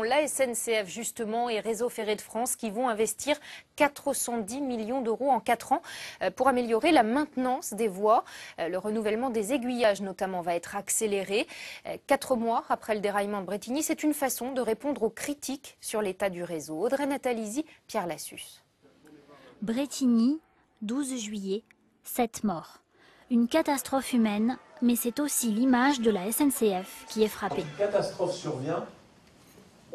La SNCF justement et Réseau Ferré de France qui vont investir 410 millions d'euros en 4 ans pour améliorer la maintenance des voies. Le renouvellement des aiguillages notamment va être accéléré. 4 mois après le déraillement de Brétigny, c'est une façon de répondre aux critiques sur l'état du réseau. Audrey Natalizzi, Pierre Lassus. Brétigny, 12 juillet, 7 morts. Une catastrophe humaine, mais c'est aussi l'image de la SNCF qui est frappée. Quand une catastrophe survient,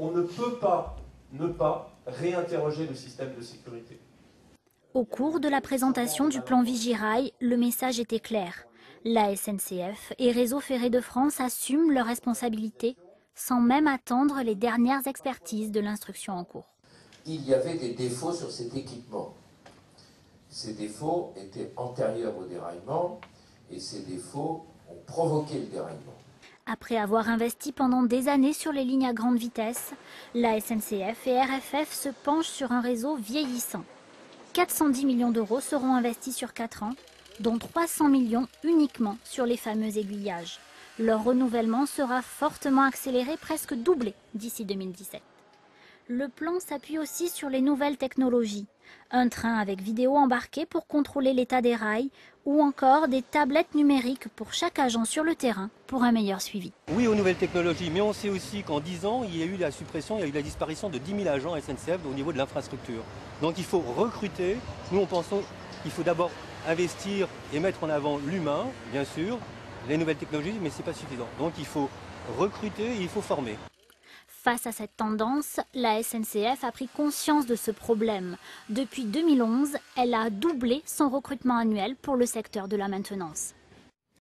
on ne peut pas ne pas réinterroger le système de sécurité. Au cours de la présentation du plan Vigirail, le message était clair. La SNCF et Réseau Ferré de France assument leurs responsabilités sans même attendre les dernières expertises de l'instruction en cours. Il y avait des défauts sur cet équipement. Ces défauts étaient antérieurs au déraillement et ces défauts ont provoqué le déraillement. Après avoir investi pendant des années sur les lignes à grande vitesse, la SNCF et RFF se penchent sur un réseau vieillissant. 410 millions d'euros seront investis sur 4 ans, dont 300 millions uniquement sur les fameux aiguillages. Leur renouvellement sera fortement accéléré, presque doublé d'ici 2017. Le plan s'appuie aussi sur les nouvelles technologies. Un train avec vidéo embarquée pour contrôler l'état des rails ou encore des tablettes numériques pour chaque agent sur le terrain pour un meilleur suivi. Oui aux nouvelles technologies, mais on sait aussi qu'en 10 ans, il y a eu la suppression, il y a eu la disparition de 10 000 agents SNCF au niveau de l'infrastructure. Donc il faut recruter. Nous, on pense qu'il faut d'abord investir et mettre en avant l'humain, bien sûr, les nouvelles technologies, mais ce n'est pas suffisant. Donc il faut recruter et il faut former. Face à cette tendance, la SNCF a pris conscience de ce problème. Depuis 2011, elle a doublé son recrutement annuel pour le secteur de la maintenance.